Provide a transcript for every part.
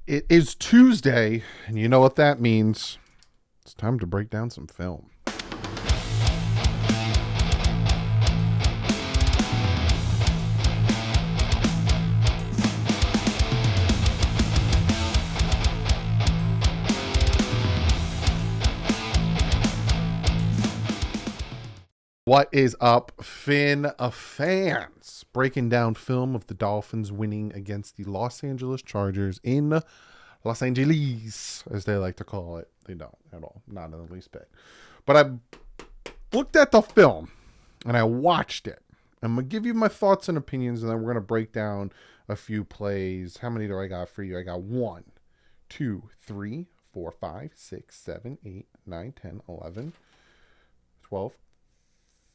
It is Tuesday, and you know what that means. It's time to break down some film. What is up, Finn of fans? Breaking down film of the Dolphins winning against the Los Angeles Chargers in Los Angeles, as they like to call it. They don't at all, not in the least bit. But I looked at the film and I watched it. I'm going to give you my thoughts and opinions, and then we're going to break down a few plays. How many do I got for you? I got 1, 2, 3, 4, 5, 6, 7, 8, 9, 10, 11, 12,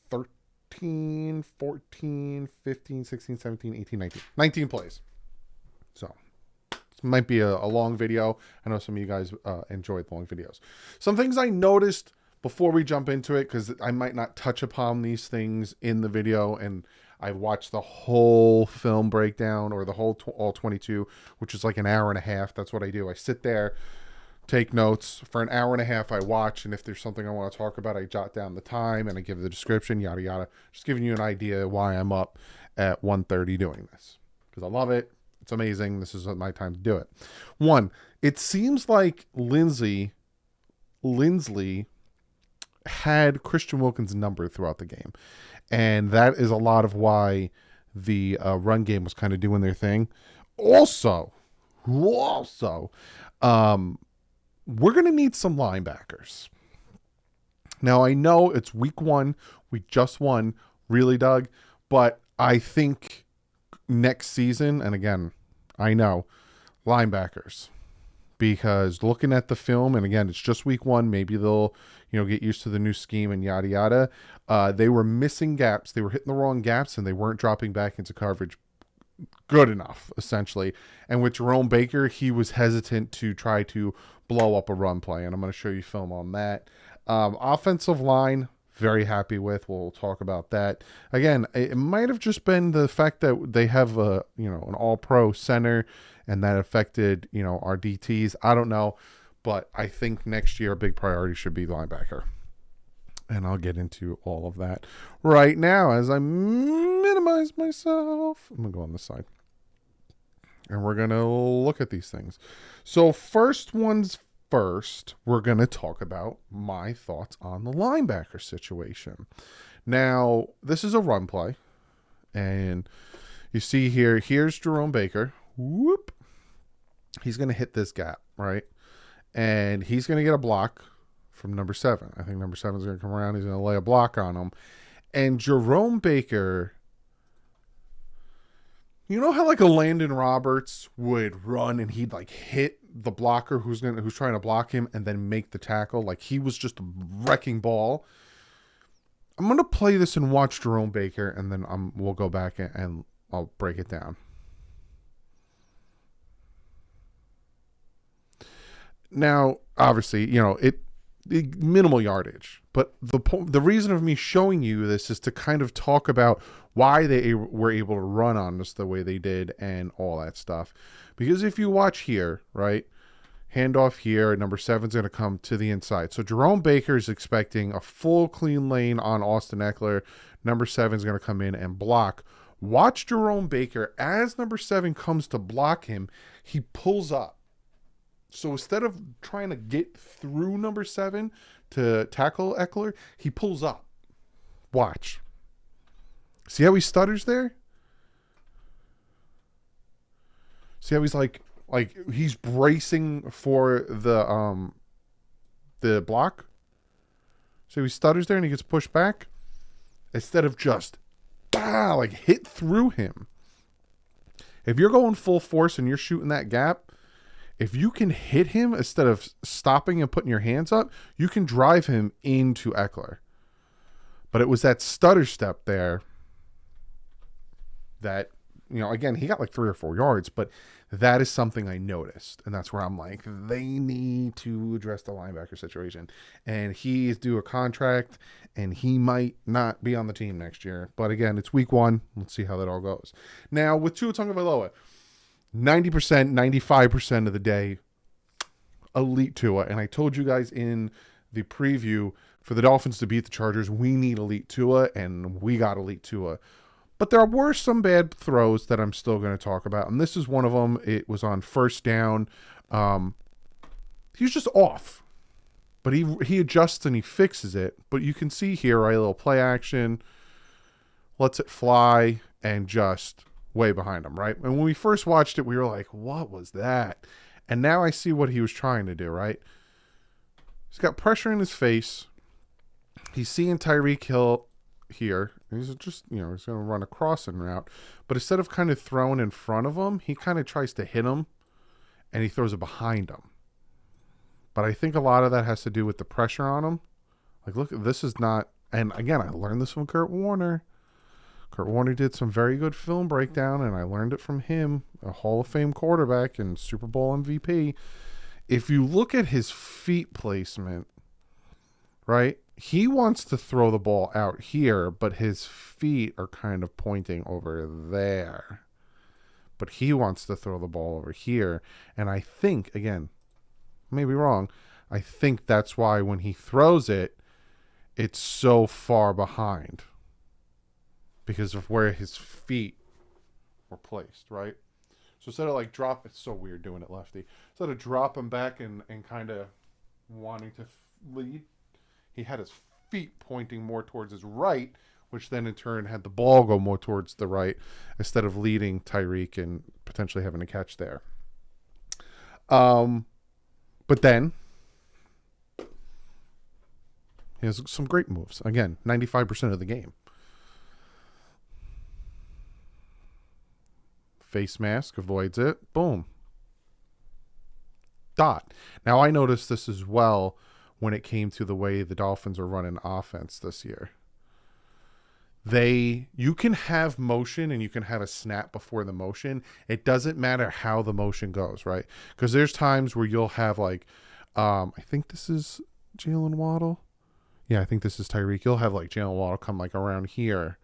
13, 14, 15, 16, 17, 18, 19. 19 plays. So, this might be a long video. I know some of you guys enjoy long videos. Some things I noticed before we jump into it, because I might not touch upon these things in the video, and I watched the whole film breakdown, or the whole all 22, which is like an hour and a half. That's what I do. I sit there, take notes for an hour and a half. I watch, and if there's something I want to talk about, I jot down the time and I give the description, yada yada. Just giving you an idea why I'm up at 1:30 doing this, because I love it. It's amazing. This is my time to do it. 1, it seems like Lindsley had Christian Wilkins' number throughout the game, and that is a lot of why the run game was kind of doing their thing. Also, we're going to need some linebackers. Now, I know it's week 1. We just won, really, Doug. But I think next season, and again, I know, linebackers. Because looking at the film, and again, it's just week 1. Maybe they'll, get used to the new scheme and yada, yada. They were missing gaps. They were hitting the wrong gaps, and they weren't dropping back into coverage good enough, essentially. And with Jerome Baker, he was hesitant to try to blow up a run play, and I'm going to show you film on that. Offensive line, very happy with. We'll talk about that. Again, it might have just been the fact that they have an all-pro center, and that affected, our DTs. I don't know, but I think next year a big priority should be linebacker. And I'll get into all of that right now as I minimize myself. I'm going to go on this side. And we're going to look at these things. So first one's first, we're going to talk about my thoughts on the linebacker situation. Now, this is a run play. And you see here's Jerome Baker. Whoop. He's going to hit this gap, right? And he's going to get a block from number 7. I think number 7 is going to come around. He's going to lay a block on him. And Jerome Baker, you know how like a Landon Roberts would run and he'd like hit the blocker who's trying to block him and then make the tackle? Like he was just a wrecking ball. I'm going to play this and watch Jerome Baker, and then we'll go back and I'll break it down. Now, obviously, minimal yardage, but the reason of me showing you this is to kind of talk about why they were able to run on us the way they did and all that stuff. Because if you watch here, right, handoff here, number 7 is going to come to the inside. So Jerome Baker is expecting a full clean lane on Austin Ekeler. Number 7 is going to come in and block. Watch Jerome Baker as number 7 comes to block him. He pulls up. So instead of trying to get through number 7 to tackle Ekeler, he pulls up. Watch. See how he stutters there? See how he's like he's bracing for the block? So he stutters there and he gets pushed back instead of just hit through him. If you're going full force and you're shooting that gap, if you can hit him instead of stopping and putting your hands up, you can drive him into Ekeler. But it was that stutter step there that, again, he got like 3 or 4 yards, but that is something I noticed. And that's where I'm like, they need to address the linebacker situation. And he's due a contract, and he might not be on the team next year. But again, it's week 1. Let's see how that all goes. Now, with Tua Tagovailoa, 90%, 95% of the day, elite Tua. And I told you guys in the preview, for the Dolphins to beat the Chargers, we need elite Tua, and we got elite Tua. But there were some bad throws that I'm still going to talk about, and this is one of them. It was on first down. He was just off, but he adjusts and he fixes it. But you can see here, right, a little play action, lets it fly, and just way behind him, right? And when we first watched it, we were like, what was that? And now I see what he was trying to do, right? He's got pressure in his face. He's seeing Tyreek Hill here. He's just, he's going to run a crossing route. But instead of kind of throwing in front of him, he kind of tries to hit him, and he throws it behind him. But I think a lot of that has to do with the pressure on him. Like, look, this is not, and again, I learned this from Kurt Warner. Kurt Warner did some very good film breakdown, and I learned it from him, a Hall of Fame quarterback and Super Bowl MVP. If you look at his feet placement, right, he wants to throw the ball out here, but his feet are kind of pointing over there. But he wants to throw the ball over here. And I think, again, maybe wrong, I think that's why when he throws it, it's so far behind. Because of where his feet were placed, right? So instead of like drop, it's so weird doing it lefty. Instead of dropping back and kind of wanting to lead, he had his feet pointing more towards his right, which then in turn had the ball go more towards the right instead of leading Tyreek and potentially having a catch there. But then he has some great moves. Again, 95% of the game. Face mask, avoids it. Boom. Dot. Now, I noticed this as well when it came to the way the Dolphins are running offense this year. You can have motion and you can have a snap before the motion. It doesn't matter how the motion goes, right? Because there's times where you'll have like, I think this is Jalen Waddle. Yeah, I think this is Tyreek. You'll have like Jalen Waddle come like around here,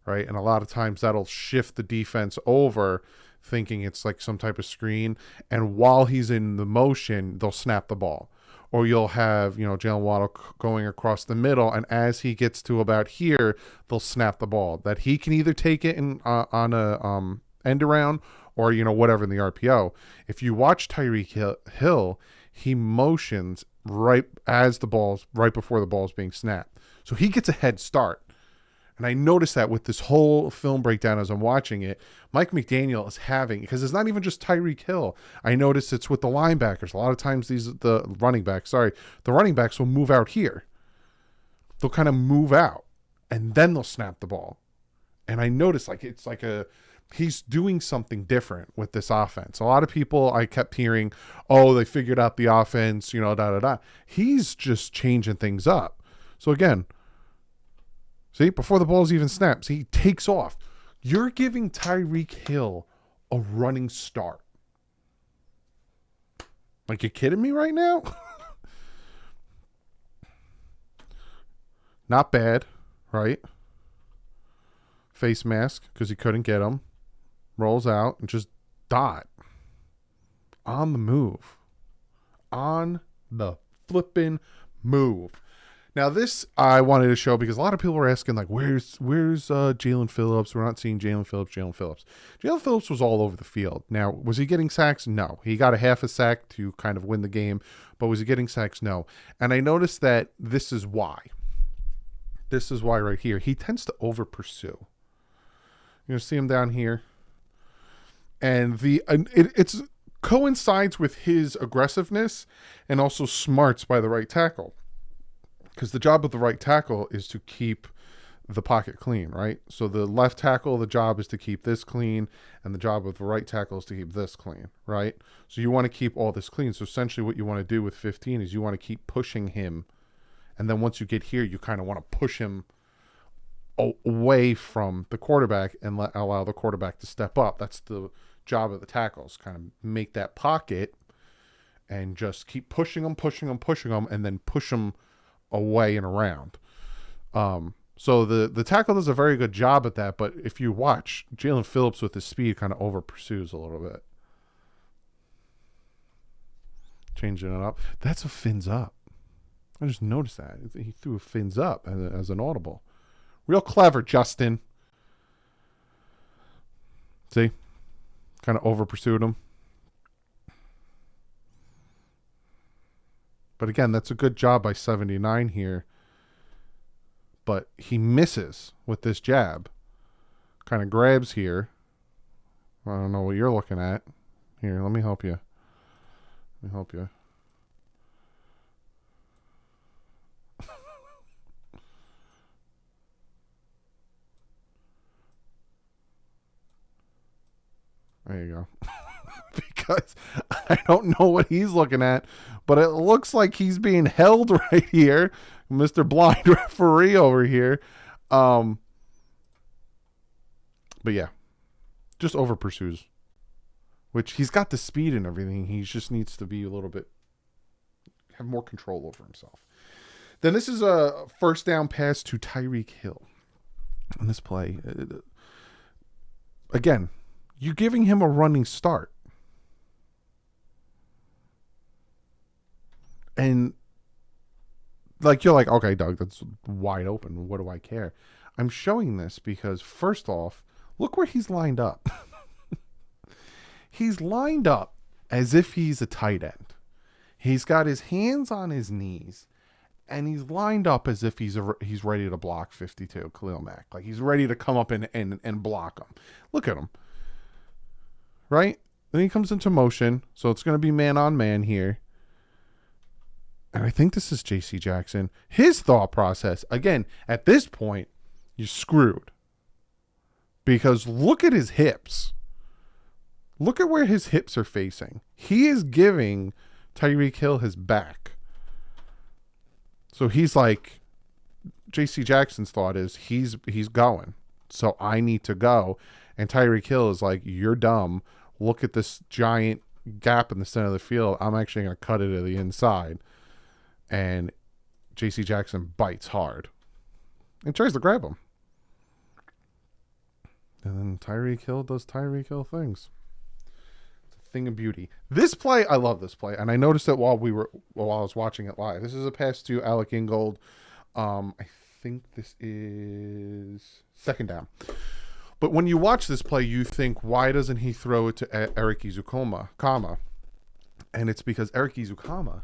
right? And a lot of times that'll shift the defense over, thinking it's like some type of screen. And while he's in the motion, they'll snap the ball. Or you'll have, Jalen Waddle going across the middle, and as he gets to about here, they'll snap the ball. That he can either take it on a end around or, whatever in the RPO. If you watch Tyreek Hill, he motions right before the ball is being snapped. So he gets a head start. And I noticed that with this whole film breakdown as I'm watching it, Mike McDaniel is having, because it's not even just Tyreek Hill. I noticed it's with the linebackers. A lot of times the running backs will move out here. They'll kind of move out and then they'll snap the ball. And I noticed he's doing something different with this offense. A lot of people, I kept hearing, oh, they figured out the offense, He's just changing things up. So again, see, before the ball's even snapped, he takes off. You're giving Tyreek Hill a running start. Like, you kidding me right now? Not bad, right? Face mask, because he couldn't get him. Rolls out and just dot. On the move. On the flipping move. Now, this I wanted to show because a lot of people were asking, like, where's Jalen Phillips? We're not seeing Jalen Phillips. Jalen Phillips was all over the field. Now, was he getting sacks? No. He got a half a sack to kind of win the game, but was he getting sacks? No. And I noticed that this is why. This is why right here. He tends to over-pursue. You see him down here? And it's coincides with his aggressiveness and also smarts by the right tackle. Because the job of the right tackle is to keep the pocket clean, right? So the left tackle, the job is to keep this clean, and the job of the right tackle is to keep this clean, right? So you want to keep all this clean. So essentially what you want to do with 15 is you want to keep pushing him. And then once you get here, you kind of want to push him away from the quarterback and allow the quarterback to step up. That's the job of the tackles, kind of make that pocket and just keep pushing them, and then push them away and around. So the tackle does a very good job at that, but if you watch, Jalen Phillips with his speed kind of over pursues a little bit. changing it up. That's a fins up. I just noticed that. He threw a fins up as an audible. Real clever, Justin. See? Kind of over pursued him. But again, that's a good job by 79 here. But he misses with this jab. Kind of grabs here. I don't know what you're looking at. Here, let me help you. Let me help you. There you go. Because I don't know what he's looking at, but it looks like he's being held right here. Mr. Blind Referee over here. But yeah, just over pursues, which he's got the speed and everything. He just needs to be a little bit, have more control over himself. Then this is a first down pass to Tyreek Hill. In this play, again, you're giving him a running start. And like, you're like, okay, Doug, that's wide open. What do I care? I'm showing this because first off, look where he's lined up. He's lined up as if he's a tight end. He's got his hands on his knees, and he's lined up as if he's ready to block 52, Khalil Mack. Like he's ready to come up and block him. Look at him. Right? Then he comes into motion, so it's going to be man on man here. And I think this is J.C. Jackson. His thought process, again, at this point, you're screwed. Because look at his hips. Look at where his hips are facing. He is giving Tyreek Hill his back. So he's like, J.C. Jackson's thought is he's going. So I need to go. And Tyreek Hill is like, you're dumb. Look at this giant gap in the center of the field. I'm actually going to cut it to the inside. And J.C. Jackson bites hard and tries to grab him. And then Tyreek Hill does Tyreek Hill things. It's a thing of beauty. This play, I love this play. And I noticed it while I was watching it live. This is a pass to Alec Ingold. I think this is second down. But when you watch this play, you think, why doesn't he throw it to Eric Izukama? And it's because Eric Izukama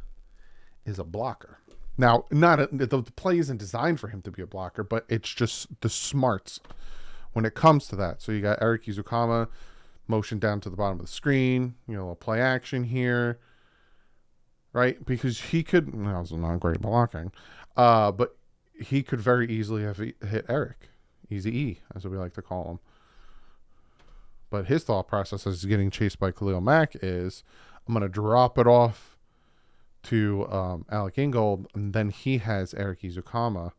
is a blocker. Now, the play isn't designed for him to be a blocker, but it's just the smarts when it comes to that. So you got Eric Izukama motion down to the bottom of the screen, a play action here, right? Because he could, that was not great blocking, but he could very easily have hit Eric, Easy E, as we like to call him. But his thought process as he's getting chased by Khalil Mack is, I'm going to drop it off to Alec Ingold, and then he has Eric Izukama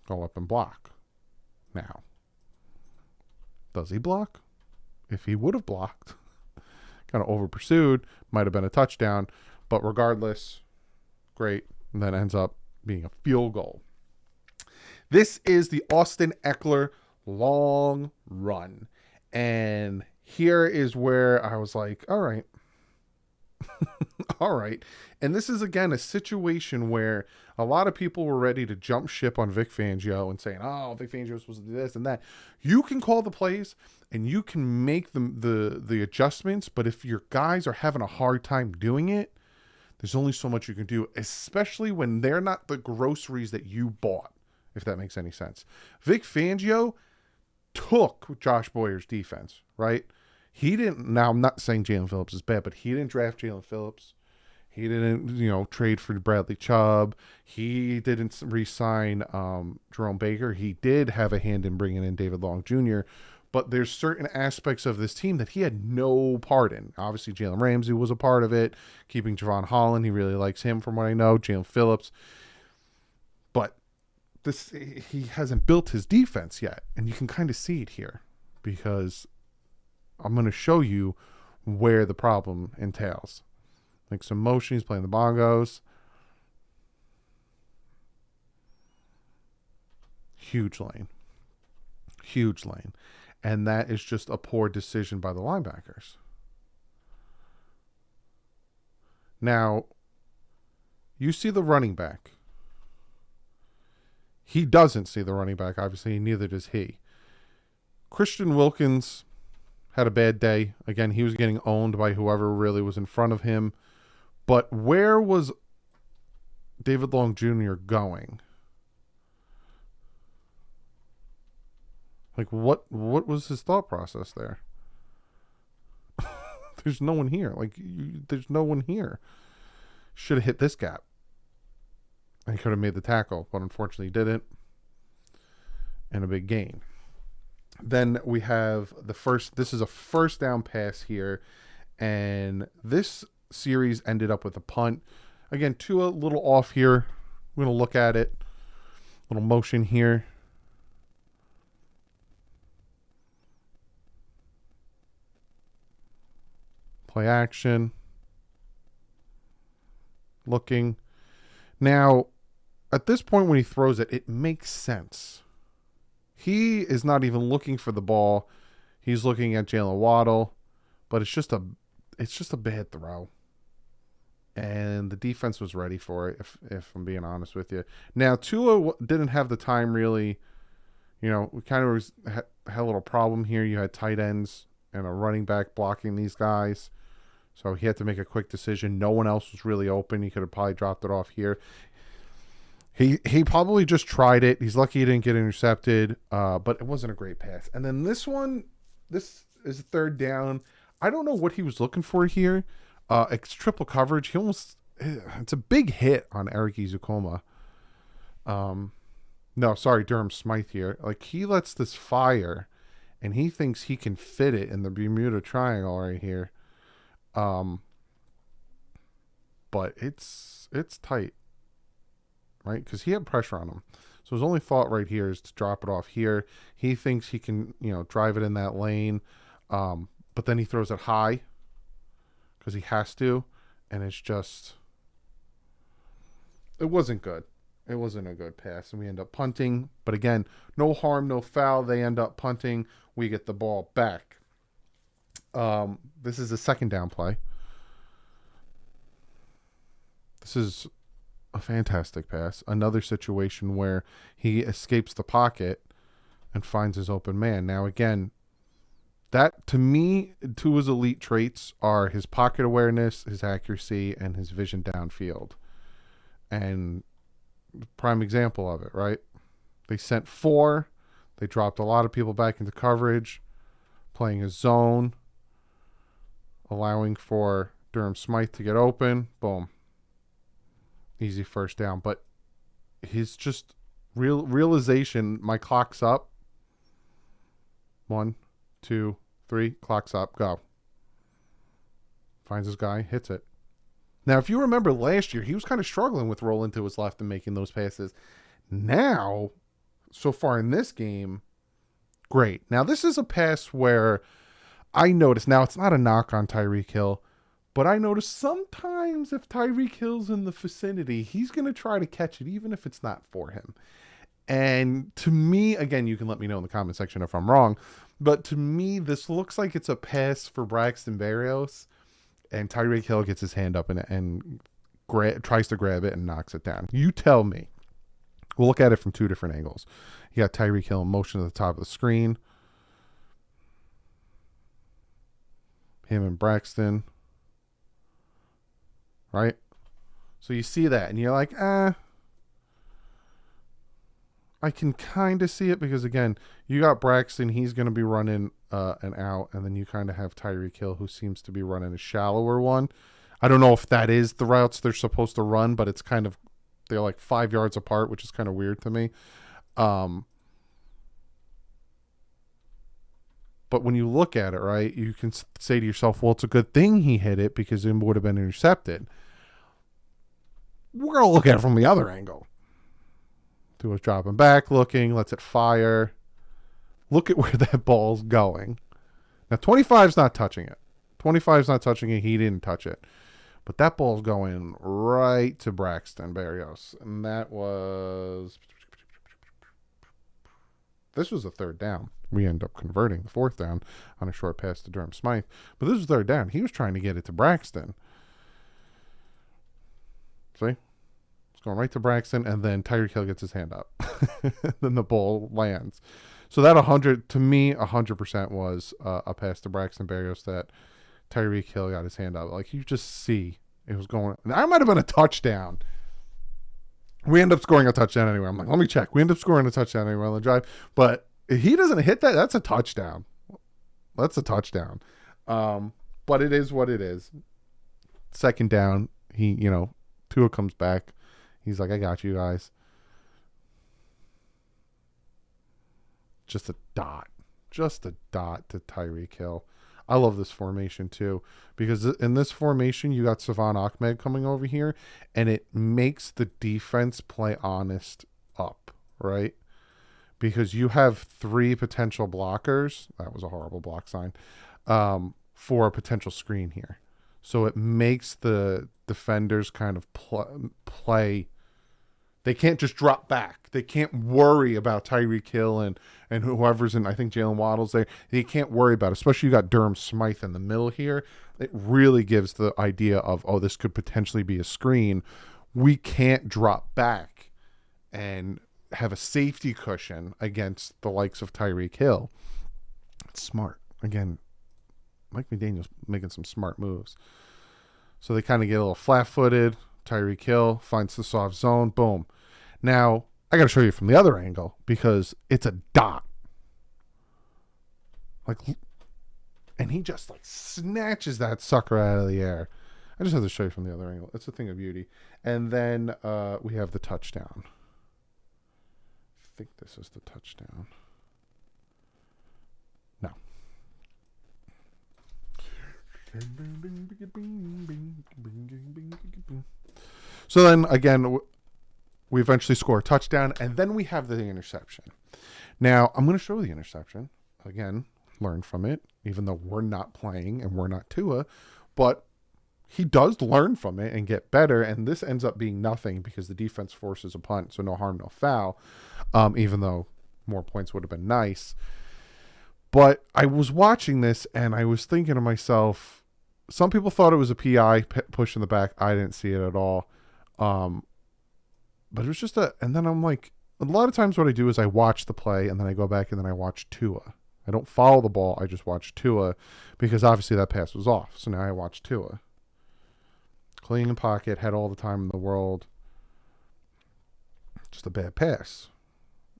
go up and block. Now, does he block? If he would have blocked, kind of over pursued, might have been a touchdown, but regardless, great, and then ends up being a field goal. This is the Austin Eckler long run, and here is where I was like, all right. All right. And this is, again, a situation where a lot of people were ready to jump ship on Vic Fangio and saying, oh, Vic Fangio was supposed to do this and that. You can call the plays and you can make the adjustments, but if your guys are having a hard time doing it, there's only so much you can do, especially when they're not the groceries that you bought, if that makes any sense. Vic Fangio took Josh Boyer's defense, right? He didn't, now I'm not saying Jalen Phillips is bad, but he didn't draft Jalen Phillips. He didn't, trade for Bradley Chubb. He didn't re-sign Jerome Baker. He did have a hand in bringing in David Long Jr., but there's certain aspects of this team that he had no part in. Obviously, Jalen Ramsey was a part of it. Keeping Javon Holland, he really likes him from what I know. Jalen Phillips. But he hasn't built his defense yet, and you can kind of see it here because I'm going to show you where the problem entails. Like some motion, he's playing the bongos. Huge lane. Huge lane. And that is just a poor decision by the linebackers. Now, you see the running back. He doesn't see the running back, obviously, neither does he. Christian Wilkins had a bad day. Again, he was getting owned by whoever really was in front of him. But where was David Long Jr. going? Like, what was his thought process there? There's no one here. There's no one here. Should have hit this gap. And he could have made the tackle, but unfortunately didn't. And a big gain. Then we have this is a first down pass here. And this series ended up with a punt. Again, Tua a little off here. We're going to look at it. Little motion here. Play action. Looking. Now, at this point when he throws it, it makes sense. He is not even looking for the ball. He's looking at Jalen Waddle, but it's just a bad throw. And the defense was ready for it, if I'm being honest with you. Now, Tua didn't have the time really. We kind of had a little problem here. You had tight ends and a running back blocking these guys. So he had to make a quick decision. No one else was really open. He could have probably dropped it off here. He probably just tried it. He's lucky he didn't get intercepted, but it wasn't a great pass. And then this is third down. I don't know what he was looking for here. It's triple coverage. It's a big hit on Eric Izukoma. Durham Smythe here. He lets this fire, and he thinks he can fit it in the Bermuda Triangle right here. But it's tight, right? Because he had pressure on him. So his only thought right here is to drop it off here. He thinks he can, drive it in that lane. But then he throws it high because he has to. And it wasn't good. It wasn't a good pass. And we end up punting. But again, no harm, no foul. They end up punting. We get the ball back. This is a second down play. This is a fantastic pass. Another situation where he escapes the pocket and finds his open man. Now, again, that to me, Tua's elite traits are his pocket awareness, his accuracy, and his vision downfield. And prime example of it, right? They sent 4. They dropped a lot of people back into coverage, playing a zone, allowing for Durham Smythe to get open. Boom. Easy first down. But his just realization, my clock's up. 1, 2, 3, clock's up, go. Finds his guy, hits it. Now, if you remember last year, he was kind of struggling with rolling to his left and making those passes. Now, so far in this game, great. Now, this is a pass where I noticed, now it's not a knock on Tyreek Hill, but I noticed sometimes if Tyreek Hill's in the vicinity, he's going to try to catch it, even if it's not for him. And to me, again, you can let me know in the comment section if I'm wrong, but to me, this looks like it's a pass for Braxton Berrios, and Tyreek Hill gets his hand up and tries to grab it and knocks it down. You tell me. We'll look at it from 2 different angles. You got Tyreek Hill in motion at the top of the screen. Him and Braxton. Right? So you see that, and you're like, I can kind of see it because, again, you got Braxton. He's going to be running an out, and then you kind of have Tyreek Hill, who seems to be running a shallower one. I don't know if that is the routes they're supposed to run, but it's kind of, they're like 5 yards apart, which is kind of weird to me. But when you look at it, right, you can say to yourself, well, it's a good thing he hit it because it would have been intercepted. We're going to look at it from the other angle. Tua's dropping back, looking, lets it fire. Look at where that ball's going. Now, 25's not touching it. 25's not touching it. He didn't touch it. But that ball's going right to Braxton Berrios. And this was a third down. We end up converting the 4th down on a short pass to Durham Smythe. But this was third down. He was trying to get it to Braxton. See? It's going right to Braxton, and then Tyreek Hill gets his hand up. Then the ball lands. So that 100, to me, 100% was a pass to Braxton Berrios that Tyreek Hill got his hand up. Like, you just see it was going. That might have been a touchdown. We end up scoring a touchdown anyway. I'm like, let me check. We end up scoring a touchdown anyway on the drive. But if he doesn't hit that, that's a touchdown. That's a touchdown. But it is what it is. Second down, Tua comes back. He's like, I got you guys. Just a dot to Tyreek Hill. I love this formation too, because in this formation, you got Savon Ahmed coming over here, and it makes the defense play honest up, right? Because you have 3 potential blockers. That was a horrible block sign. For a potential screen here. So it makes the defenders kind of play. They can't just drop back. They can't worry about Tyreek Hill and whoever's in. I think Jalen Waddle's there. They can't worry about it. Especially you got Durham Smythe in the middle here. It really gives the idea of, oh, this could potentially be a screen. We can't drop back and have a safety cushion against the likes of Tyreek Hill. It's smart. Again, Mike McDaniel's making some smart moves. So they kind of get a little flat-footed. Tyreek Hill finds the soft zone. Boom. Now, I got to show you from the other angle because it's a dot. And he just snatches that sucker out of the air. I just have to show you from the other angle. It's a thing of beauty. And then we have the touchdown. I think this is the touchdown. No. So then again, we eventually score a touchdown, and then we have the interception. Now I'm going to show the interception again. Learn from it, even though we're not playing and we're not Tua, but he does learn from it and get better. And this ends up being nothing because the defense forces a punt, so no harm, no foul. Even though more points would have been nice. But I was watching this and I was thinking to myself, some people thought it was a PI push in the back. I didn't see it at all. But it was just and then I'm like, a lot of times what I do is I watch the play and then I go back and then I watch Tua. I don't follow the ball. I just watch Tua because obviously that pass was off. So now I watch Tua. Clean in pocket, had all the time in the world. Just a bad pass.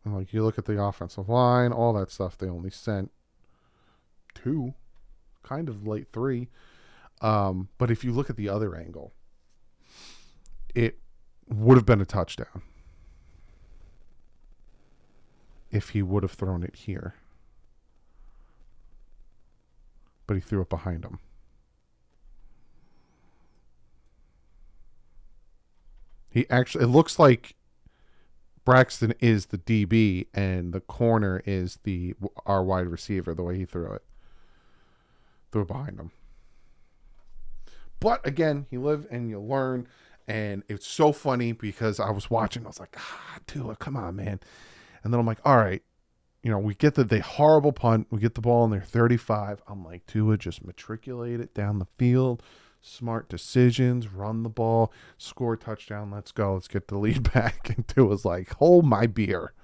And you look at the offensive line, all that stuff, they only sent 2, kind of late 3. But if you look at the other angle, it would have been a touchdown if he would have thrown it here. But he threw it behind him. It looks like Braxton is the DB and the corner is our wide receiver, the way he threw it. Threw it behind him. But again, you live and you learn. And it's so funny because I was watching. I was like, Tua, come on, man. And then I'm like, all right. We get the horrible punt. We get the ball in their 35. I'm like, Tua, just matriculate it down the field. Smart decisions. Run the ball. Score a touchdown. Let's go. Let's get the lead back. And Tua's like, hold my beer.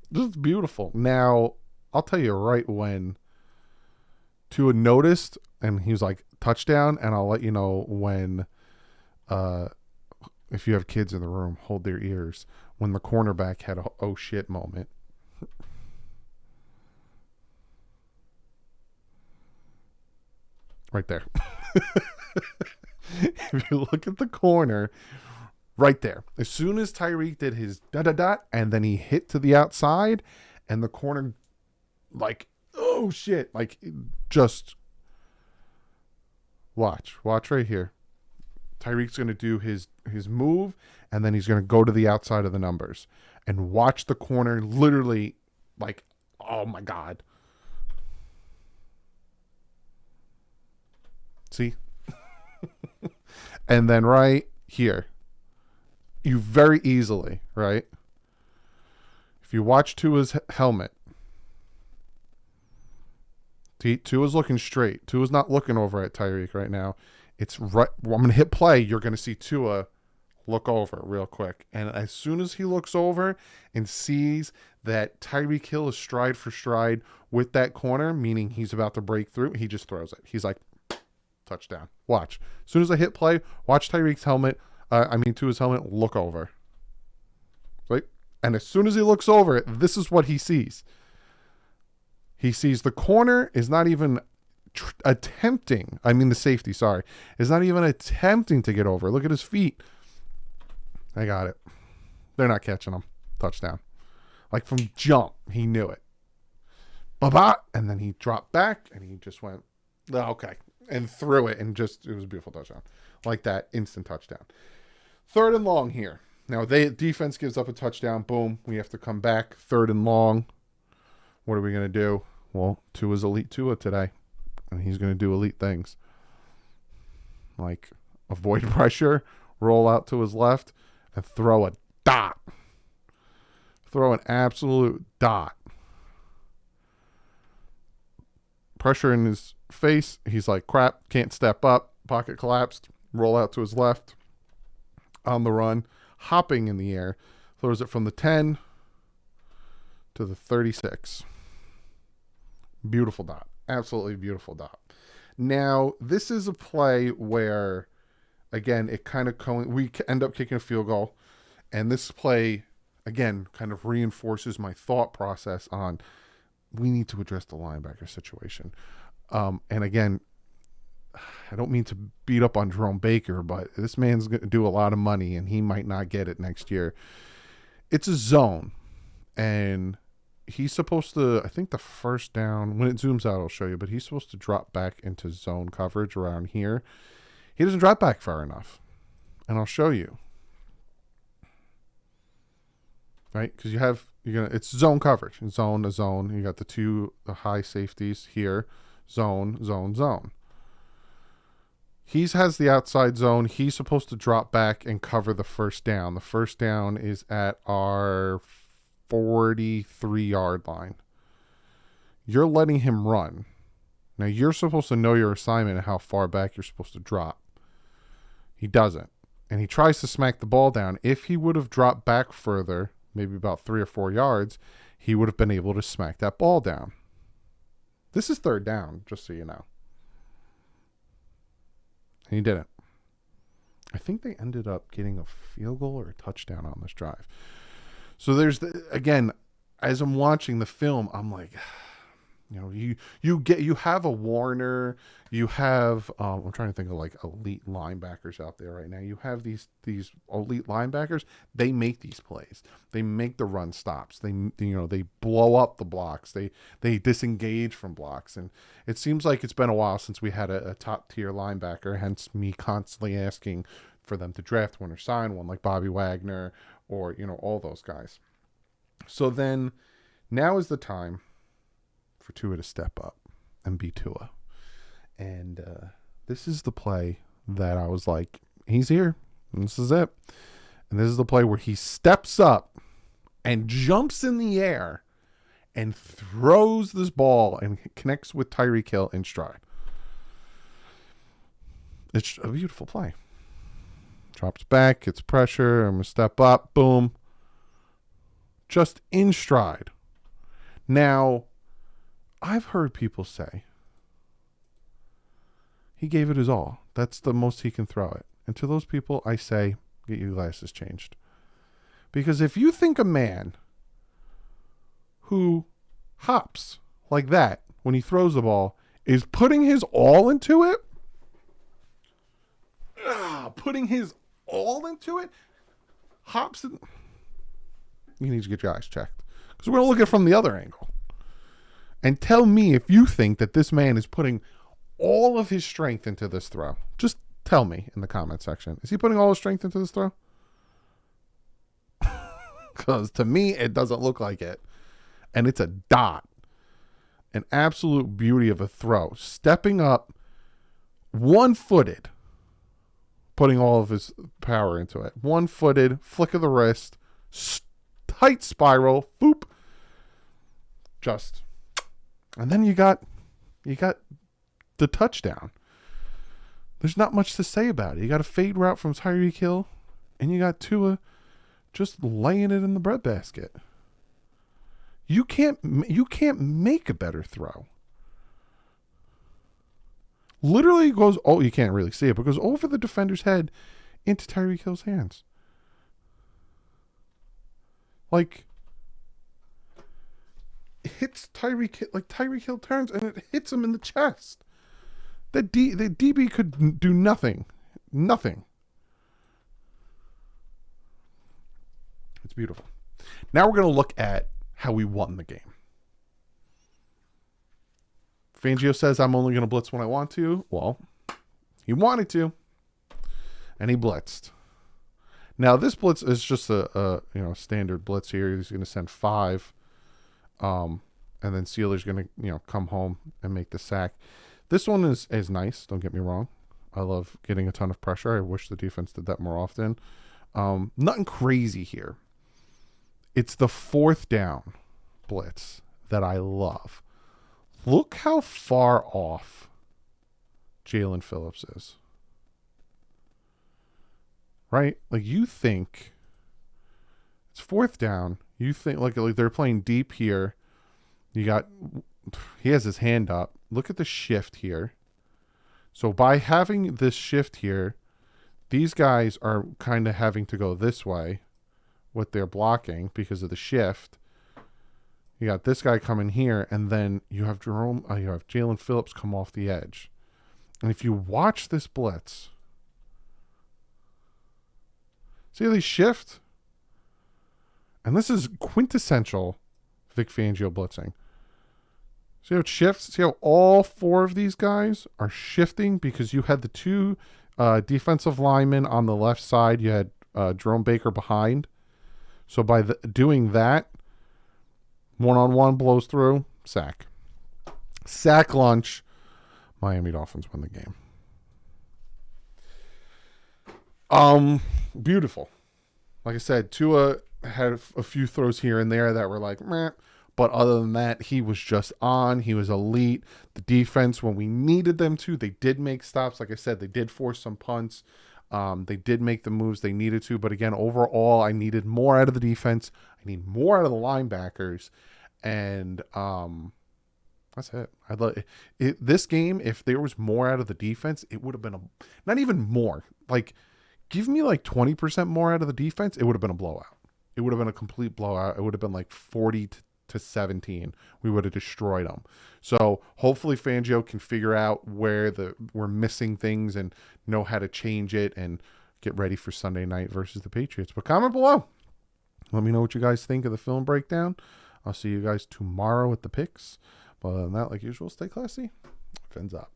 This is beautiful. Now, I'll tell you right when Tua noticed, and he was like, touchdown, and I'll let you know when, if you have kids in the room, hold their ears, when the cornerback had a oh shit moment. Right there. If you look at the corner, right there. As soon as Tyreek did his da-da-da, and then he hit to the outside, and the corner, oh shit, just watch right here. Tyreek's going to do his move, and then he's going to go to the outside of the numbers. And watch the corner literally, oh my God. See? And then right here, you very easily, right? If you watch Tua's helmet, Tua's looking straight. Tua's not looking over at Tyreek right now. It's right. Well, I'm going to hit play. You're going to see Tua look over real quick. And as soon as he looks over and sees that Tyreek Hill is stride for stride with that corner, meaning he's about to break through, he just throws it. He's like, touchdown. Watch. As soon as I hit play, watch Tyreek's helmet. Tua's helmet, look over. Right? And as soon as he looks over, this is what he sees. He sees the corner is not even attempting. The safety, sorry, is not even attempting to get over. Look at his feet. I got it. They're not catching him. Touchdown. Like from jump, he knew it. Ba-ba! And then he dropped back and he just went, okay, and threw it, and just, it was a beautiful touchdown. Like that, instant touchdown. 3rd and long here. Now, defense gives up a touchdown. Boom. We have to come back. 3rd and long. What are we going to do? Well, Tua's elite Tua today, and he's going to do elite things. Like avoid pressure, roll out to his left, and throw a dot. Throw an absolute dot. Pressure in his face. He's like, crap, can't step up. Pocket collapsed. Roll out to his left. On the run. Hopping in the air. Throws it from the 10 to the 36. Beautiful dot. Absolutely beautiful dot. Now, this is a play where, again, it kind of we end up kicking a field goal. And this play, again, kind of reinforces my thought process on we need to address the linebacker situation. And again, I don't mean to beat up on Jerome Baker, but this man's going to do a lot of money and he might not get it next year. It's a zone. And he's supposed to, I think the first down, when it zooms out, I'll show you, but he's supposed to drop back into zone coverage around here. He doesn't drop back far enough. And I'll show you. Right? Because it's zone coverage. Zone to zone. You got the high safeties here. Zone, zone, zone. He has the outside zone. He's supposed to drop back and cover the first down. The first down is at our 43-yard line. You're letting him run. Now, you're supposed to know your assignment and how far back you're supposed to drop. He doesn't. And he tries to smack the ball down. If he would have dropped back further, maybe about 3 or 4 yards, he would have been able to smack that ball down. This is 3rd down, just so you know. And he didn't. I think they ended up getting a field goal or a touchdown on this drive. So there's again, as I'm watching the film, I'm like, you have a Warner, you have I'm trying to think of like elite linebackers out there right now. You have these elite linebackers. They make these plays. They make the run stops. They blow up the blocks. They disengage from blocks. And it seems like it's been a while since we had a top tier linebacker. Hence me constantly asking for them to draft one or sign one, like Bobby Wagner or all those guys. So then, now is the time for Tua to step up and be Tua. And this is the play that I was like, he's here. And this is it. And this is the play where he steps up and jumps in the air and throws this ball and connects with Tyreek Hill in stride. It's a beautiful play. Drops back, gets pressure, I'm going to step up, boom. Just in stride. Now, I've heard people say he gave it his all. That's the most he can throw it. And to those people, I say, get your glasses changed. Because if you think a man who hops like that when he throws the ball is putting his all into it, hops in, you need to get your eyes checked. Because we're going to look at it from the other angle. And tell me if you think that this man is putting all of his strength into this throw. Just tell me in the comment section. Is he putting all his strength into this throw? Because to me, it doesn't look like it. And it's a dot. An absolute beauty of a throw. Stepping up, one-footed, putting all of his power into it. One-footed, flick of the wrist, tight spiral, boop. And then you got You got the touchdown. There's not much to say about it. You got a fade route from Tyreek Hill, and you got Tua just laying it in the breadbasket. You can't make a better throw. Literally goes, oh, you can't really see it, but goes over the defender's head into Tyreek Hill's hands. Like, it hits Tyreek Hill turns and it hits him in the chest. The DB could do nothing. Nothing. It's beautiful. Now we're going to look at how we won the game. Fangio says, I'm only going to blitz when I want to. Well, he wanted to, and he blitzed. Now, this blitz is just a standard blitz here. He's going to send 5, and then Sealer's going to come home and make the sack. This one is nice. Don't get me wrong. I love getting a ton of pressure. I wish the defense did that more often. Nothing crazy here. It's the 4th down blitz that I love. Look how far off Jalen Phillips is. Right? Like, you think it's 4th down. You think like they're playing deep here. He has his hand up. Look at the shift here. So by having this shift here, these guys are kind of having to go this way with their blocking because of the shift. You got this guy coming here, and then you have Jalen Phillips come off the edge. And if you watch this blitz, see how they shift? And this is quintessential Vic Fangio blitzing. See how it shifts? See how all 4 of these guys are shifting because you had the 2 defensive linemen on the left side. You had Jerome Baker behind. So by doing that, 1-on-1 blows through, sack. Sack lunch. Miami Dolphins win the game. Beautiful. Like I said, Tua had a few throws here and there that were like, meh. But other than that, he was just on. He was elite. The defense, when we needed them to, they did make stops. Like I said, they did force some punts. They did make the moves they needed to. But again, overall, I needed more out of the defense. I need more out of the linebackers. And that's it. I'd love it. This game, if there was more out of the defense, it would have been not even more. Like, give me like 20% more out of the defense. It would have been a blowout. It would have been a complete blowout. It would have been like 40 to 17. We would have destroyed them. So hopefully Fangio can figure out where we're missing things and know how to change it and get ready for Sunday night versus the Patriots. But comment below. Let me know what you guys think of the film breakdown. I'll see you guys tomorrow with the picks. But other than that, like usual, stay classy. Fins up.